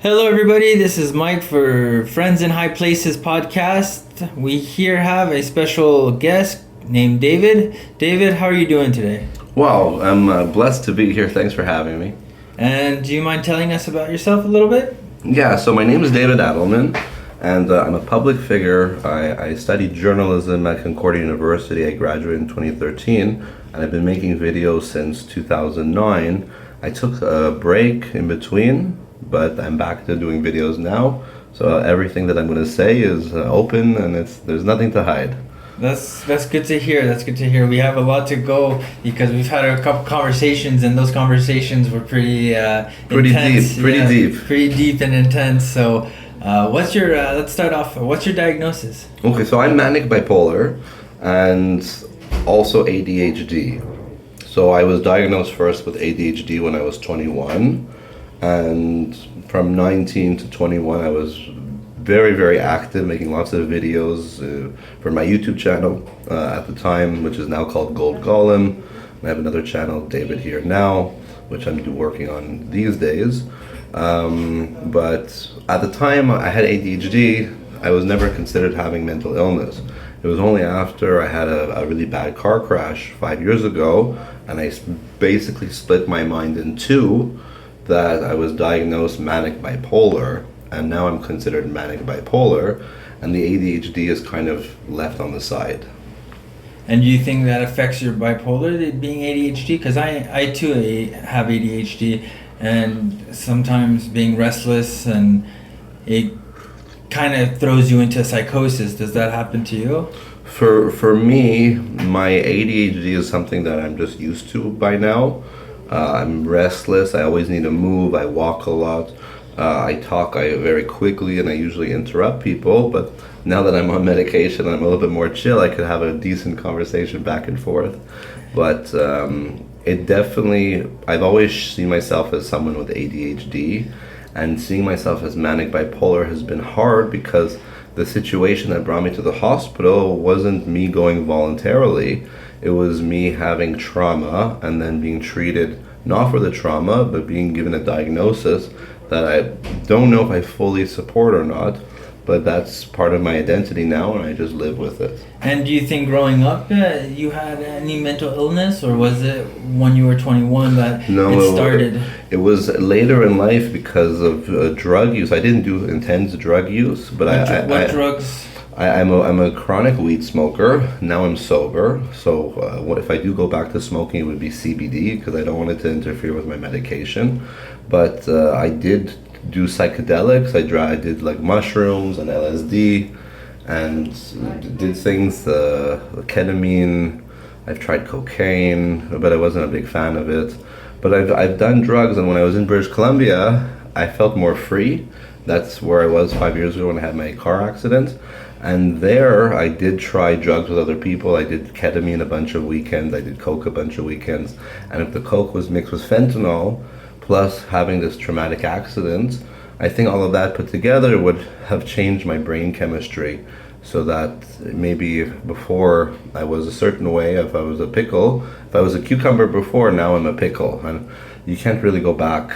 Hello, everybody. This is Mike for Friends in High Places podcast. We here have a special guest named David. David, how are you doing today? Wow, I'm blessed to be here. Thanks for having me. And do you mind telling us about yourself a little bit? Yeah, so my name is David Adelman, and I'm a public figure. I studied journalism at Concordia University. I graduated in 2013, and I've been making videos since 2009. I took a break in between, but I'm back to doing videos now. So everything that I'm going to say is open, and there's nothing to hide. That's good to hear. That's good to hear. We have a lot to go because we've had a couple conversations, and those conversations were pretty intense. Pretty deep and intense. So, what's your? Let's start off. What's your diagnosis? Okay, so I'm manic bipolar, and also ADHD. So I was diagnosed first with ADHD when I was 21, and from 19 to 21 I was very, very active, making lots of videos for my YouTube channel at the time, which is now called Gold Golem. I have another channel, David Here Now, which I'm working on these days. But at the time I had ADHD, I was never considered having mental illness. It was only after I had a really bad car crash 5 years ago, and I basically split my mind in two, that I was diagnosed manic bipolar, and now I'm considered manic bipolar, and the ADHD is kind of left on the side. And do you think that affects your bipolar, being ADHD? Because I too have ADHD, and sometimes being restless, and it kind of throws you into psychosis. Does that happen to you? For me, my ADHD is something that I'm just used to by now. I'm restless. I always need to move. I walk a lot. I talk very quickly, and I usually interrupt people. But now that I'm on medication, I'm a little bit more chill. I could have a decent conversation back and forth. But it definitely, I've always seen myself as someone with ADHD, and seeing myself as manic bipolar has been hard because the situation that brought me to the hospital wasn't me going voluntarily. It was me having trauma and then being treated not for the trauma, but being given a diagnosis that I don't know if I fully support or not, but that's part of my identity now, and I just live with it. And do you think growing up you had any mental illness, or was it when you were 21 that it started? It was later in life because of drug use. I didn't do intense drug use, but What drugs? I'm a chronic weed smoker. Now I'm sober, so if I do go back to smoking, it would be CBD because I don't want it to interfere with my medication. But I did do psychedelics. I did like mushrooms and LSD, and did things, ketamine. I've tried cocaine, but I wasn't a big fan of it. But I've done drugs, and when I was in British Columbia, I felt more free. That's where I was 5 years ago when I had my car accident. And there I did try drugs with other people. I did ketamine a bunch of weekends. I did coke a bunch of weekends. And if the coke was mixed with fentanyl, plus having this traumatic accident, I think all of that put together would have changed my brain chemistry, so that maybe before I was a certain way. If I was a pickle, if I was a cucumber before, now I'm a pickle. And you can't really go back.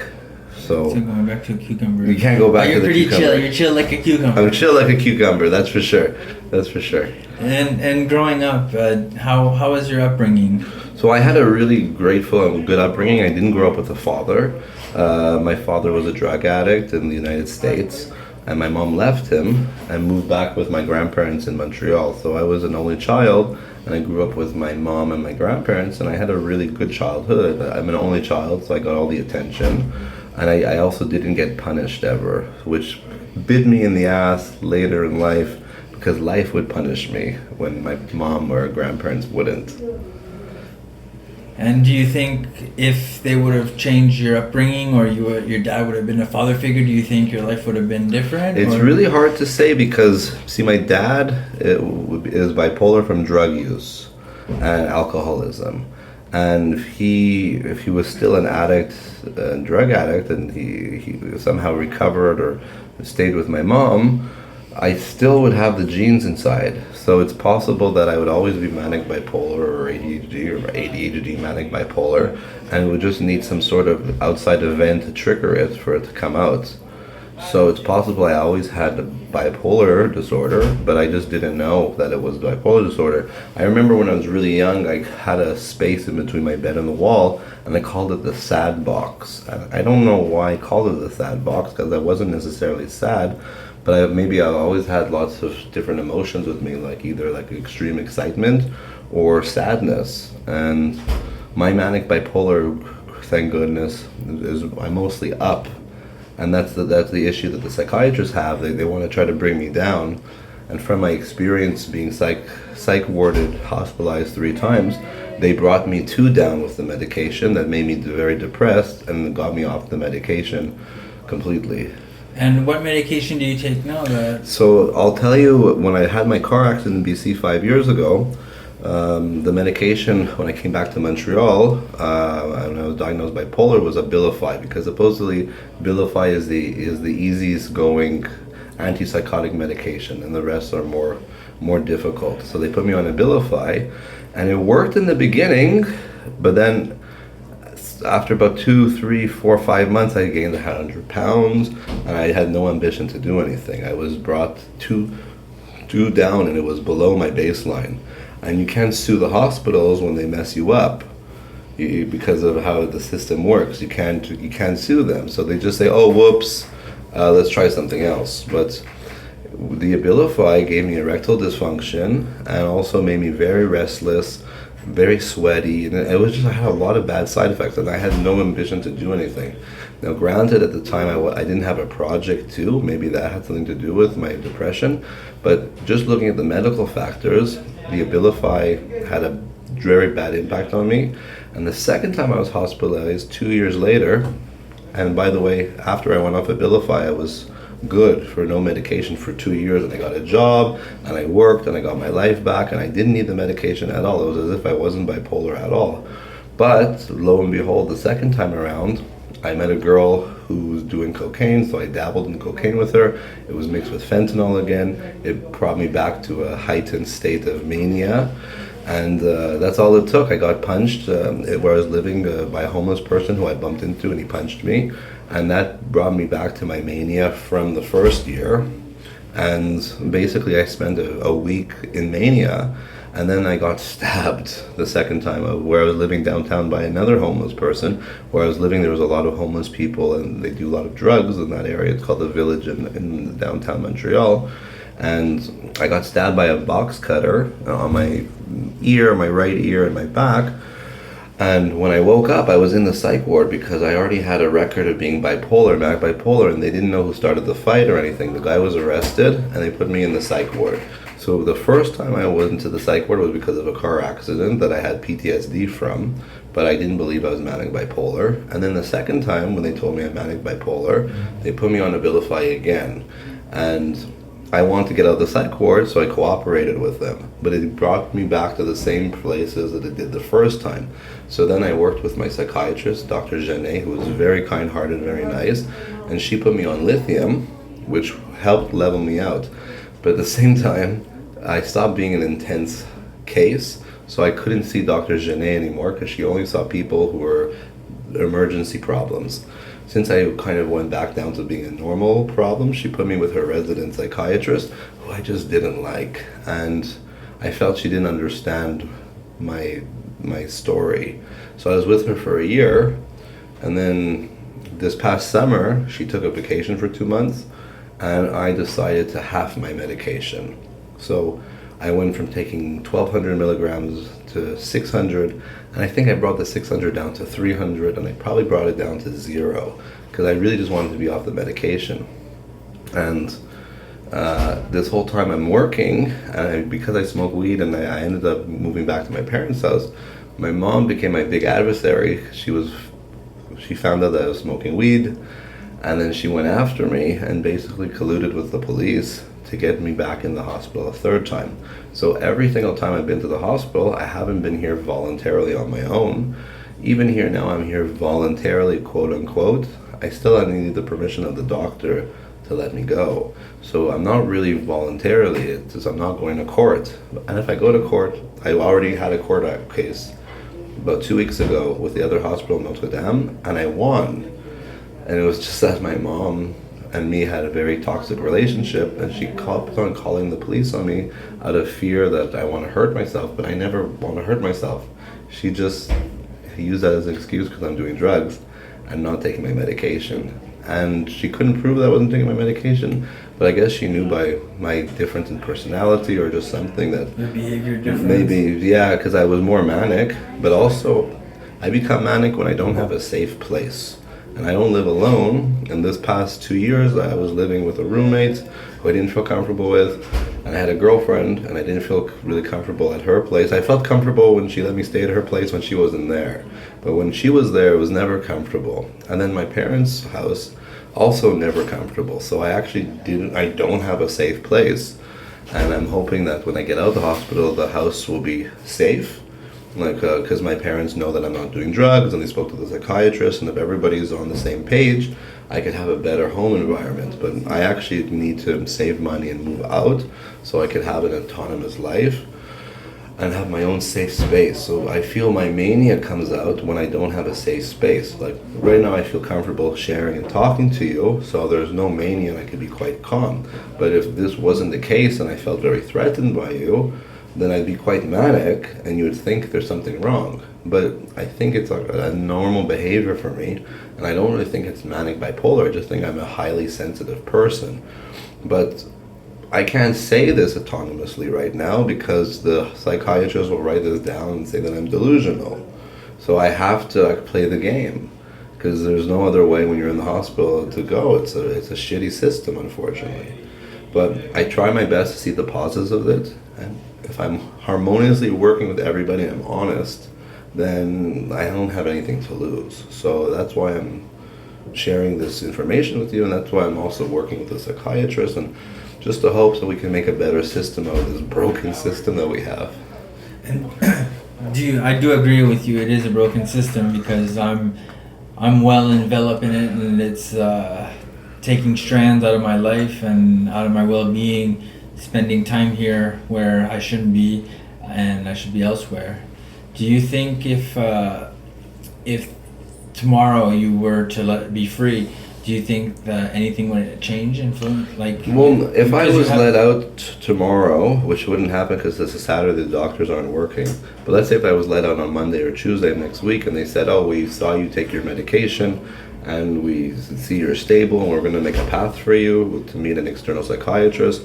So going back to a cucumber. You can't go back to the cucumber. You're pretty chill. You're chill like a cucumber. I'm chill like a cucumber, that's for sure. That's for sure. And growing up, how was your upbringing? So I had a really grateful and good upbringing. I didn't grow up with a father. My father was a drug addict in the United States, and my mom left him and moved back with my grandparents in Montreal. So I was an only child, and I grew up with my mom and my grandparents, and I had a really good childhood. I'm an only child, so I got all the attention. And I also didn't get punished ever, which bit me in the ass later in life, because life would punish me when my mom or grandparents wouldn't. And do you think if they would have changed your upbringing, or your dad would have been a father figure, do you think your life would have been different? It's really hard to say because, see, my dad is bipolar from drug use and alcoholism. And if he was still an addict, a drug addict, and he somehow recovered or stayed with my mom, I still would have the genes inside. So it's possible that I would always be manic bipolar or ADHD manic bipolar, and would just need some sort of outside event to trigger it for it to come out. So it's possible I always had bipolar disorder, but I just didn't know that it was bipolar disorder. I remember when I was really young, I had a space in between my bed and the wall, and I called it the sad box. I don't know why I called it the sad box, because I wasn't necessarily sad, but maybe I always had lots of different emotions with me, like either like extreme excitement or sadness. And my manic bipolar, thank goodness, is I'm mostly up, and that's the issue that the psychiatrists have. They want to try to bring me down, and from my experience being psych warded, hospitalized 3 times, they brought me too down with the medication that made me very depressed and got me off the medication completely. And what medication do you take now? So I'll tell you, when I had my car accident in BC 5 years ago, the medication when I came back to Montreal, and I was diagnosed bipolar, was Abilify, because supposedly Abilify is the easiest going antipsychotic medication, and the rest are more difficult. So they put me on Abilify, and it worked in the beginning, but then after about 2, 3, 4, 5 months, I gained 100 pounds, and I had no ambition to do anything. I was brought too down, and it was below my baseline. And you can't sue the hospitals when they mess you up, because of how the system works. You can't sue them, so they just say, "Oh, whoops, let's try something else." But the Abilify gave me erectile dysfunction and also made me very restless, very sweaty, and it was just, I had a lot of bad side effects, and I had no ambition to do anything. Now, granted, at the time I didn't have a project too. Maybe that had something to do with my depression, but just looking at the medical factors, the Abilify had a very bad impact on me. And the second time I was hospitalized 2 years later, and by the way, after I went off Abilify, I was good for no medication for 2 years, and I got a job, and I worked, and I got my life back, and I didn't need the medication at all. It was as if I wasn't bipolar at all. But lo and behold, the second time around, I met a girl who was doing cocaine, so I dabbled in cocaine with her. It was mixed with fentanyl again. It brought me back to a heightened state of mania, and that's all it took. I got punched where I was living by a homeless person who I bumped into, and he punched me, and that brought me back to my mania from the first year. And basically I spent a week in mania, and then I got stabbed the second time, where I was living downtown by another homeless person. Where I was living, there was a lot of homeless people, and they do a lot of drugs in that area. It's called the Village in downtown Montreal. And I got stabbed by a box cutter on my ear, my right ear, and my back. And when I woke up, I was in the psych ward, because I already had a record of being bipolar, manic bipolar, and they didn't know who started the fight or anything. The guy was arrested, and they put me in the psych ward. So the first time I went into the psych ward was because of a car accident that I had PTSD from, but I didn't believe I was manic bipolar. And then the second time, when they told me I'm manic bipolar, they put me on Abilify again. And I wanted to get out of the psych ward, so I cooperated with them. But it brought me back to the same places that it did the first time. So then I worked with my psychiatrist, Dr. Genet, who was very kind-hearted, very nice, and she put me on lithium, which helped level me out. But at the same time, I stopped being an intense case, so I couldn't see Dr. Genet anymore, because she only saw people who were emergency problems. Since I kind of went back down to being a normal problem, she put me with her resident psychiatrist, who I just didn't like. And I felt she didn't understand my story. So I was with her for a year, and then this past summer, she took a vacation for 2 months, and I decided to half my medication. So I went from taking 1,200 milligrams to 600, and I think I brought the 600 down to 300, and I probably brought it down to 0, because I really just wanted to be off the medication. And this whole time I'm working, and because I smoke weed, and I ended up moving back to my parents' house, my mom became my big adversary. She found out that I was smoking weed, and then she went after me and basically colluded with the police to get me back in the hospital a third time. So every single time I've been to the hospital, I haven't been here voluntarily on my own. Even here now, I'm here voluntarily, quote unquote. I still need the permission of the doctor to let me go. So I'm not really voluntarily, it's just I'm not going to court. And if I go to court, I already had a court case about 2 weeks ago with the other hospital, Notre Dame, and I won. And it was just that my mom and me had a very toxic relationship, and she kept on calling the police on me out of fear that I want to hurt myself, but I never want to hurt myself. She just used that as an excuse because I'm doing drugs and not taking my medication. And she couldn't prove that I wasn't taking my medication, but I guess she knew by my difference in personality or just something that Your behavior difference. maybe, yeah, because I was more manic, but also I become manic when I don't have a safe place. And I don't live alone. In this past 2 years, I was living with a roommate who I didn't feel comfortable with, and I had a girlfriend, and I didn't feel really comfortable at her place. I felt comfortable when she let me stay at her place when she wasn't there, but when she was there, it was never comfortable. And then my parents' house, also never comfortable. So I don't have a safe place, and I'm hoping that when I get out of the hospital, the house will be safe. Like, because my parents know that I'm not doing drugs, and they spoke to the psychiatrist, and if everybody's on the same page, I could have a better home environment. But I actually need to save money and move out so I could have an autonomous life and have my own safe space. So I feel my mania comes out when I don't have a safe space. Like right now I feel comfortable sharing and talking to you, so there's no mania and I could be quite calm. But if this wasn't the case and I felt very threatened by you, then I'd be quite manic and you would think there's something wrong. But I think it's a normal behavior for me, and I don't really think it's manic bipolar. I just think I'm a highly sensitive person. But I can't say this autonomously right now because the psychiatrist will write this down and say that I'm delusional. So I have to play the game because there's no other way when you're in the hospital to go. It's a shitty system, unfortunately. But I try my best to see the positives of it, and if I'm harmoniously working with everybody and I'm honest, then I don't have anything to lose. So that's why I'm sharing this information with you, and that's why I'm also working with a psychiatrist, and just to hope that we can make a better system out of this broken system that we have. And I do agree with you. It is a broken system because I'm well enveloped in it, and it's taking strands out of my life and out of my well-being, spending time here where I shouldn't be, and I should be elsewhere. Do you think if tomorrow you were to be free, do you think that anything would change? Well, if I was let out tomorrow, which wouldn't happen because this is Saturday, the doctors aren't working. But let's say if I was let out on Monday or Tuesday of next week, and they said, "Oh, we saw you take your medication, and we see you're stable, and we're going to make a path for you to meet an external psychiatrist,"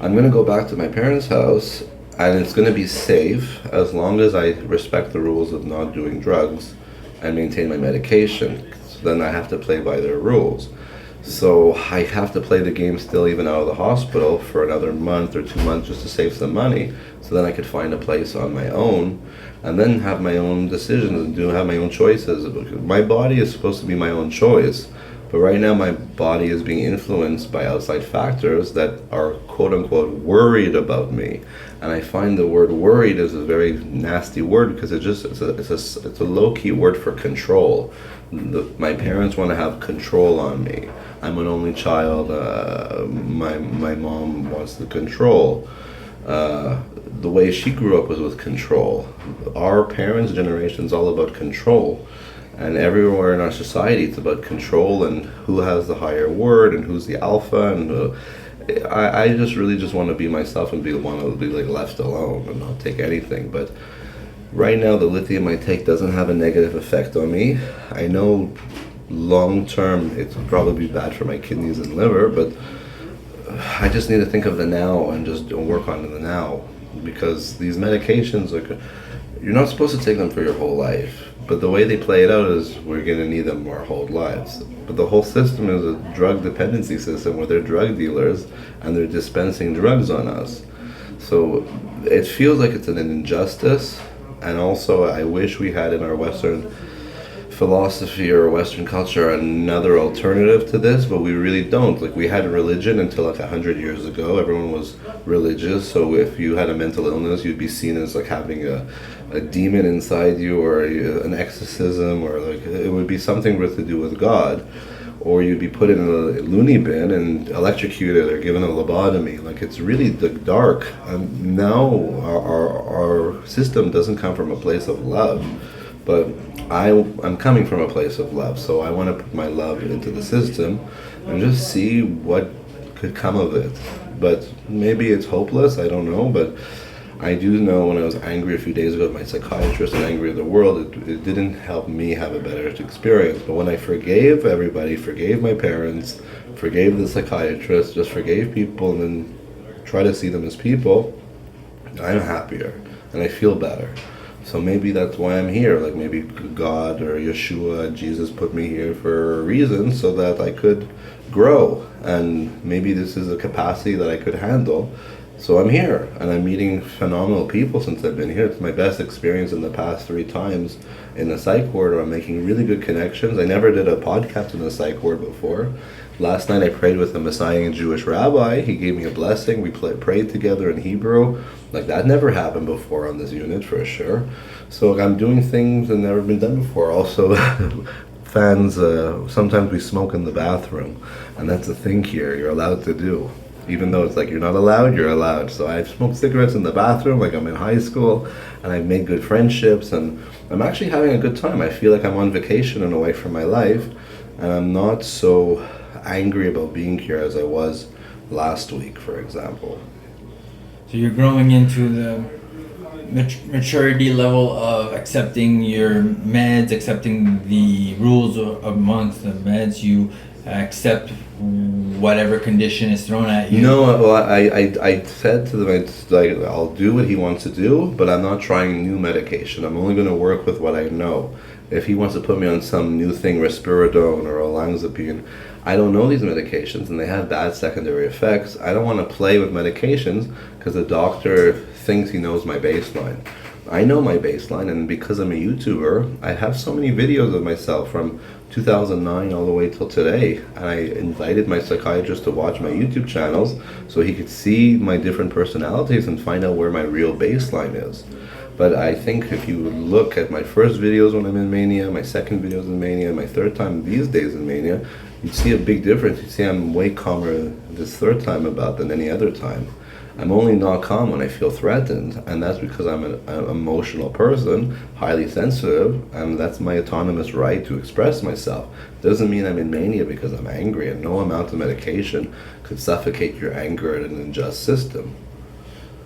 I'm going to go back to my parents' house, and it's going to be safe as long as I respect the rules of not doing drugs and maintain my medication. So then I have to play by their rules. So I have to play the game still even out of the hospital for another month or 2 months just to save some money, so then I could find a place on my own and then have my own decisions and have my own choices. My body is supposed to be my own choice. But right now my body is being influenced by outside factors that are quote unquote worried about me. And I find the word worried is a very nasty word because it's a low-key word for control. My parents want to have control on me. I'm an only child. My mom wants to control. The way she grew up was with control. Our parents' generation is all about control. And everywhere in our society, it's about control and who has the higher word and who's the alpha. And I just really just want to be myself and want to be like left alone and not take anything. But right now, the lithium I take doesn't have a negative effect on me. I know long term it's probably be bad for my kidneys and liver, but I just need to think of the now and just work on the now, because these medications, you're not supposed to take them for your whole life. But the way they play it out is we're going to need them our whole lives. But the whole system is a drug dependency system where they're drug dealers and they're dispensing drugs on us. So it feels like it's an injustice. And also I wish we had in our Western philosophy or Western culture another alternative to this, but we really don't. Like, we had religion until like 100 years ago. Everyone was religious, so if you had a mental illness, you'd be seen as like having a demon inside you, or an exorcism, or like it would be something with to do with God, or you'd be put in a loony bin and electrocuted or given a lobotomy. Like, it's really dark. Now our system doesn't come from a place of love. But I'm coming from a place of love, so I want to put my love into the system and just see what could come of it. But maybe it's hopeless, I don't know, but I do know when I was angry a few days ago at my psychiatrist and angry at the world, it didn't help me have a better experience. But when I forgave everybody, forgave my parents, forgave the psychiatrist, just forgave people and then try to see them as people, I'm happier and I feel better. So maybe that's why I'm here. Like maybe God or Yeshua, Jesus put me here for a reason so that I could grow. And maybe this is a capacity that I could handle. So I'm here and I'm meeting phenomenal people since I've been here. It's my best experience in the past 3 times in the psych ward where I'm making really good connections. I never did a podcast in the psych ward before. Last night I prayed with a Messianic Jewish rabbi. He gave me a blessing. We prayed together in Hebrew. Like that never happened before on this unit for sure. So I'm doing things that never been done before. Also, fans, sometimes we smoke in the bathroom. And that's a thing here you're allowed to do. Even though it's like you're not allowed, you're allowed. So I've smoked cigarettes in the bathroom like I'm in high school. And I've made good friendships. And I'm actually having a good time. I feel like I'm on vacation and away from my life. And I'm not so angry about being here as I was last week, for example. So you're growing into the maturity level of accepting your meds, accepting the rules amongst the meds. You accept whatever condition is thrown at you. No, well, I said to them, it's like, I'll do what he wants to do, but I'm not trying new medication. I'm only going to work with what I know. If he wants to put me on some new thing, risperidone or olanzapine, I don't know these medications and they have bad secondary effects. I don't want to play with medications because the doctor thinks he knows my baseline. I know my baseline, and because I'm a YouTuber, I have so many videos of myself from 2009 all the way till today, and I invited my psychiatrist to watch my YouTube channels so he could see my different personalities and find out where my real baseline is. But I think if you look at my first videos when I'm in mania, my second videos in mania, my third time these days in mania, you'd see a big difference. You see I'm way calmer this third time about than any other time. I'm only not calm when I feel threatened, and that's because I'm an emotional person, highly sensitive, and that's my autonomous right to express myself. Doesn't mean I'm in mania because I'm angry, and no amount of medication could suffocate your anger in an unjust system.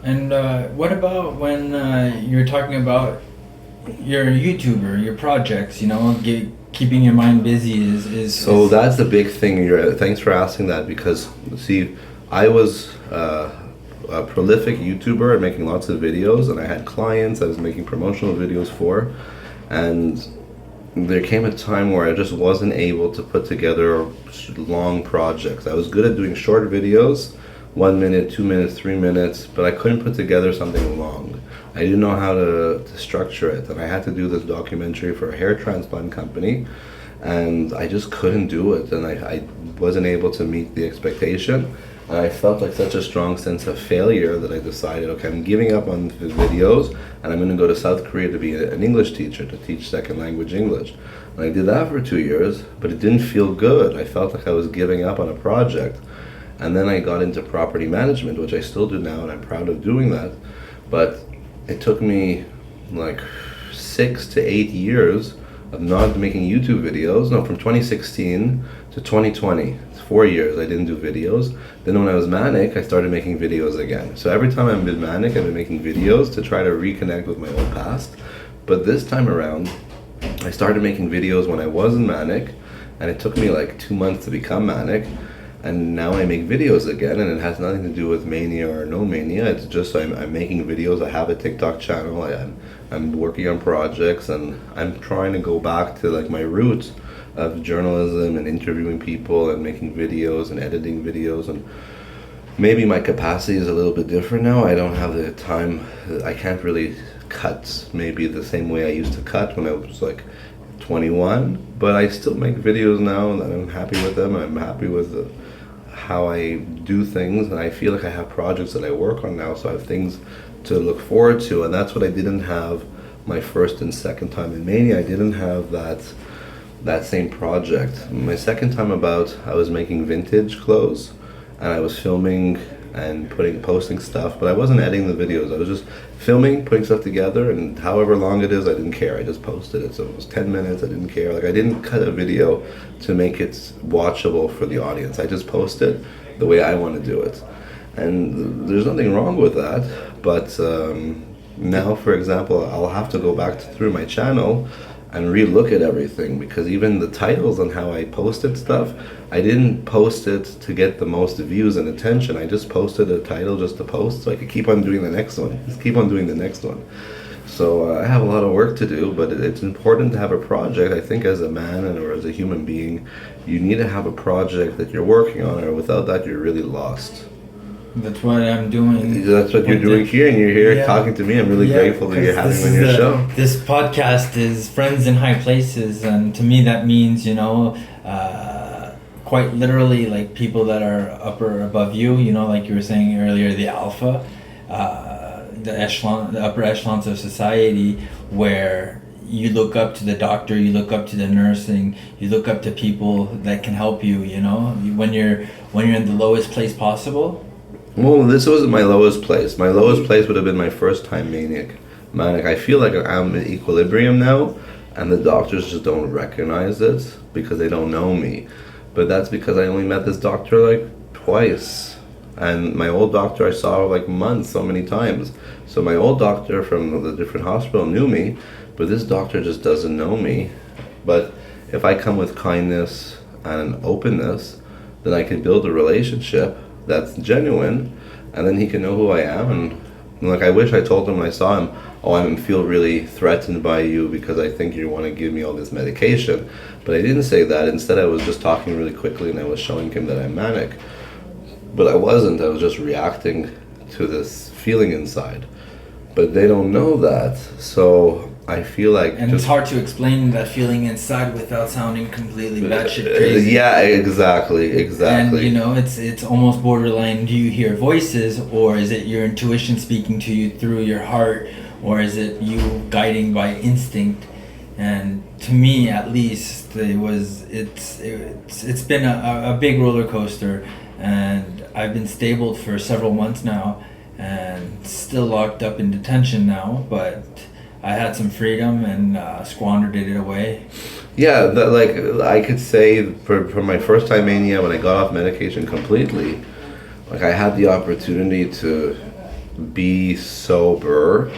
And what about when you're talking about your YouTuber, your projects, keeping your mind busy is... So that's the big thing. Thanks for asking that, because, see, I was... a prolific YouTuber and making lots of videos, and I had clients I was making promotional videos for, and there came a time where I just wasn't able to put together long projects. I was good at doing short videos, 1 minute, 2 minutes, 3 minutes, but I couldn't put together something long. I didn't know how to structure it, and I had to do this documentary for a hair transplant company, and I just couldn't do it, and I wasn't able to meet the expectation. And I felt like such a strong sense of failure that I decided, okay, I'm giving up on the videos and I'm going to go to South Korea to be an English teacher, to teach second language English. And I did that for 2 years, but it didn't feel good. I felt like I was giving up on a project. And then I got into property management, which I still do now, and I'm proud of doing that. But it took me like 6 to 8 years of not making YouTube videos. No, from 2016 to 2020. 4 years I didn't do videos. Then when I was manic, I started making videos again. So every time I've been manic, I've been making videos to try to reconnect with my old past. But this time around, I started making videos when I wasn't manic, and it took me like 2 months to become manic. And now I make videos again, and it has nothing to do with mania or no mania. It's just I'm making videos. I have a TikTok channel. I'm working on projects, and I'm trying to go back to like my roots of journalism and interviewing people and making videos and editing videos. And maybe my capacity is a little bit different now. I don't have the time. I can't really cut maybe the same way I used to cut when I was like 21, but I still make videos now, and I'm happy with them. I'm happy with how I do things, and I feel like I have projects that I work on now, so I have things to look forward to. And that's what I didn't have my first and second time in mania. I didn't have that same project. My second time about, I was making vintage clothes, and I was filming and posting stuff, but I wasn't editing the videos. I was just filming, putting stuff together, and however long it is, I didn't care. I just posted it. So it was 10 minutes, I didn't care. Like, I didn't cut a video to make it watchable for the audience. I just posted the way I want to do it. And there's nothing wrong with that, but now, for example, I'll have to go back through my channel and re-look at everything, because even the titles on how I posted stuff, I didn't post it to get the most views and attention. I just posted a title just to post, so I could keep on doing the next one. Just keep on doing the next one. So I have a lot of work to do, but it's important to have a project. I think as a man or as a human being, you need to have a project that you're working on, or without that, you're really lost. That's what I'm doing. That's what you're doing here, and you're here talking to me. I'm really grateful that you're having me on your show. This podcast is Friends in High Places, and to me that means, quite literally, like people that are above you, like you were saying earlier, the alpha, the upper echelons of society, where you look up to the doctor, you look up to the nursing, you look up to people that can help you, when you're in the lowest place possible. Well, this wasn't my lowest place. My lowest place would have been my first time manic. I feel like I'm in equilibrium now, and the doctors just don't recognize it because they don't know me. But that's because I only met this doctor like twice. And my old doctor I saw like months, so many times. So my old doctor from the different hospital knew me, but this doctor just doesn't know me. But if I come with kindness and openness, then I can build a relationship that's genuine, and then he can know who I am. And like, I wish I told him when I saw him, oh, I feel really threatened by you because I think you want to give me all this medication. But I didn't say that. Instead, I was just talking really quickly, and I was showing him that I'm manic. But I wasn't. I was just reacting to this feeling inside. But they don't know that. So I feel like... And it's hard to explain that feeling inside without sounding completely batshit crazy. Yeah, exactly. And, it's almost borderline, do you hear voices, or is it your intuition speaking to you through your heart, or is it you guiding by instinct? And to me, at least, it's been a big roller coaster, and I've been stabled for several months now, and still locked up in detention now, but I had some freedom and squandered it away. Yeah, I could say for my first time mania, when I got off medication completely, like, I had the opportunity to be sober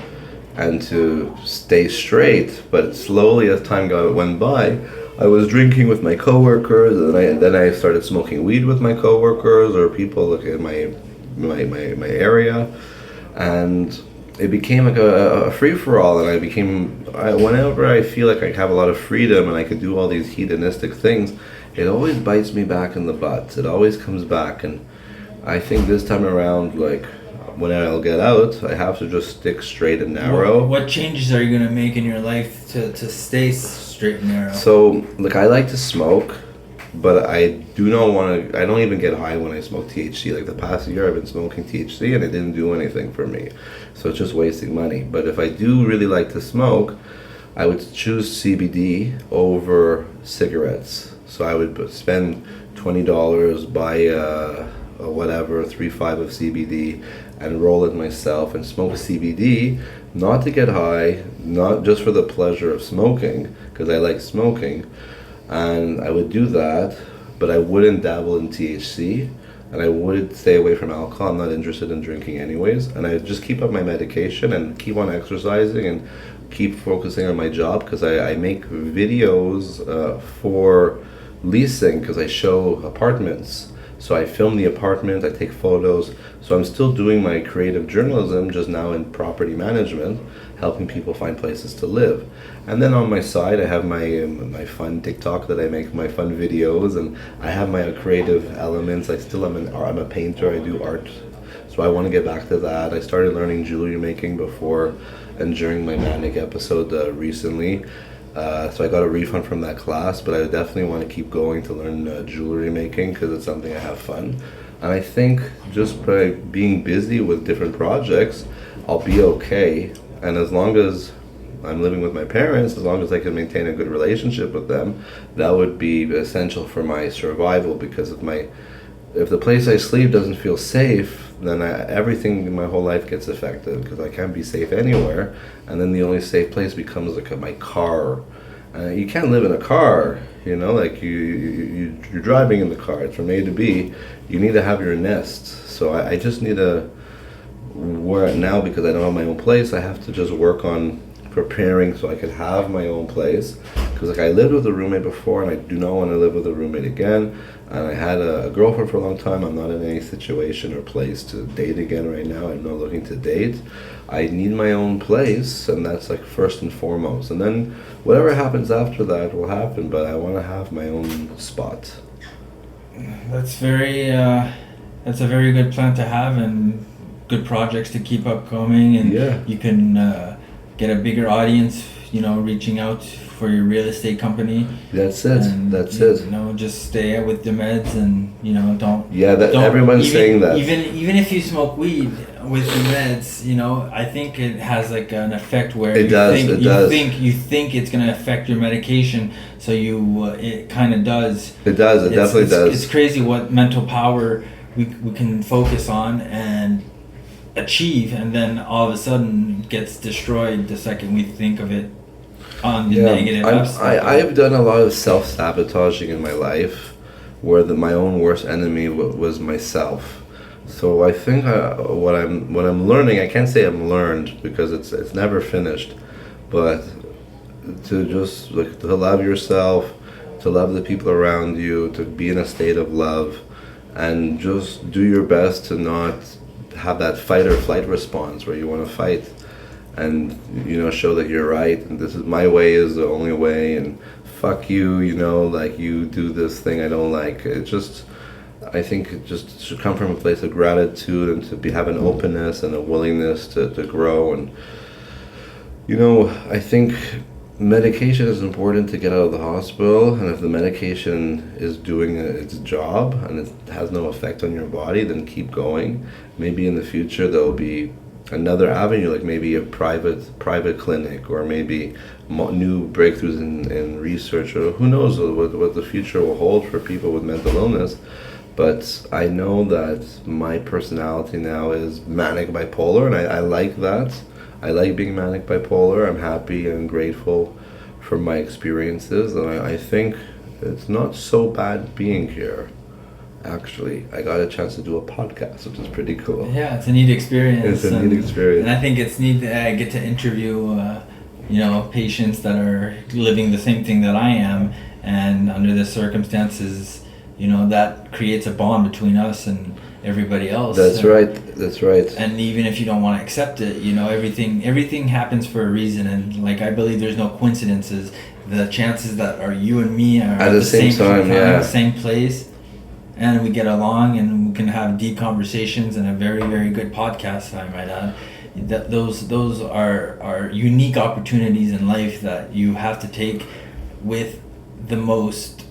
and to stay straight, but slowly as time went by, I was drinking with my coworkers, and then I started smoking weed with my coworkers or people like in my area, and it became like a free-for-all. And whenever I feel like I have a lot of freedom and I can do all these hedonistic things, it always bites me back in the butt. It always comes back, and I think this time around, like, when I'll get out, I have to just stick straight and narrow. What changes are you going to make in your life to stay straight and narrow? So, look, I like to smoke, but I don't even get high when I smoke THC. Like, the past year I've been smoking THC and it didn't do anything for me. So it's just wasting money. But if I do really like to smoke, I would choose CBD over cigarettes. So I would spend $20, buy whatever, 3.5 of CBD, and roll it myself and smoke CBD, not to get high, not just for the pleasure of smoking, because I like smoking. And I would do that, but I wouldn't dabble in THC, and I would stay away from alcohol. I'm not interested in drinking anyways, and I just keep up my medication and keep on exercising and keep focusing on my job, because I make videos for leasing, because I show apartments. So I film the apartment, I take photos. So I'm still doing my creative journalism, just now in property management, helping people find places to live. And then on my side, I have my fun TikTok that I make, my fun videos, and I have my creative elements. I'm a painter, I do art. So I want to get back to that. I started learning jewelry making before and during my manic episode recently. So I got a refund from that class, but I definitely want to keep going to learn jewelry making, because it's something I have fun. And I think just by being busy with different projects, I'll be okay. And as long as I'm living with my parents, as long as I can maintain a good relationship with them, that would be essential for my survival, because of my if the place I sleep doesn't feel safe, then everything in my whole life gets affected because I can't be safe anywhere. And then the only safe place becomes like my car. You can't live in a car, you know, like you're driving in the car. It's from A to B. You need to have your nest. So I just need to, where now, because I don't have my own place, I have to just work on preparing so I could have my own place. Because like I lived with a roommate before, and I do not want to live with a roommate again. And I had a girlfriend for a long time. I'm not in any situation or place to date again right now. I'm not looking to date. I need my own place, and that's like first and foremost. And then whatever happens after that will happen, but I want to have my own spot. That's that's a very good plan to have, and good projects to keep up coming, and Yeah. you can get a bigger audience, you know, reaching out for your real estate company. That's it. And That's you, it. You know, just stay out with the meds, and you know, don't. Yeah, that don't everyone's even, saying that. Even if you smoke weed with the meds, you know, I think it has like an effect where It does, it does. you think it's gonna affect your medication, so it kind of does. It does. It definitely does. It's crazy what mental power we can focus on and achieve, and then all of a sudden gets destroyed the second we think of it on the negative aspect. I've done a lot of self-sabotaging in my life where my own worst enemy was myself. So I think what I'm learning, I can't say I'm learned because it's never finished, but to just like to love yourself, to love the people around you, to be in a state of love, and just do your best to not have that fight or flight response where you want to fight, and you know, show that you're right, and this is my way is the only way, and fuck you, you know, like you do this thing I don't like. It just, I think it just should come from a place of gratitude and to have an openness and a willingness to grow. And you know, I think medication is important to get out of the hospital, and if the medication is doing its job and it has no effect on your body, then keep going. Maybe in the future there'll be another avenue, like maybe a private clinic, or maybe new breakthroughs in research, or who knows what the future will hold for people with mental illness. But I know that my personality now is manic bipolar, and I like that. I like being manic bipolar. I'm happy and grateful for my experiences, and I think it's not so bad being here. Actually, I got a chance to do a podcast, which is pretty cool. Yeah, it's a neat experience. It's a neat experience. And I think it's neat that I get to interview, you know, patients that are living the same thing that I am, and under the circumstances, you know, that creates a bond between us and everybody else. That's right. That's right. And even if you don't want to accept it, you know, everything happens for a reason, and like I believe there's no coincidences. The chances that are you and me are at the same time, yeah, same place, and we get along and we can have deep conversations and a very, very good podcast, I might add. That those are unique opportunities in life that you have to take with the most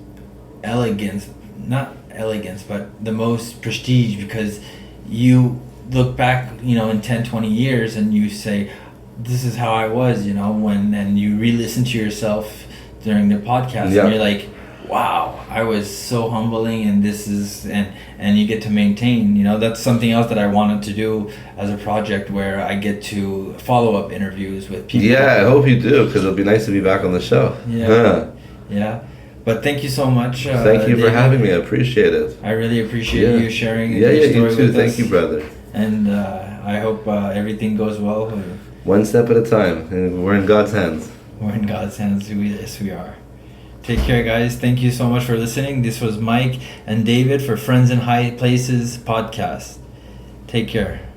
elegance, not elegance, but the most prestige, because you look back, you know, in 10, 20 years and you say, this is how I was, you know, and you re-listen to yourself during the podcast, yeah, and you're like, wow, I was so humbling, and this is, and you get to maintain, you know, that's something else that I wanted to do as a project where I get to follow-up interviews with people. Yeah, I hope you do, because it'll be nice to be back on the show. Yeah. Yeah. But thank you so much. Thank you for having me. I appreciate it. I really appreciate you sharing your you story too. with Thank us. you, brother. And I hope everything goes well. One step at a time, and we're in God's hands. We're in God's hands. Yes, we are. Take care, guys. Thank you so much for listening. This was Mike and David for Friends in High Places podcast. Take care.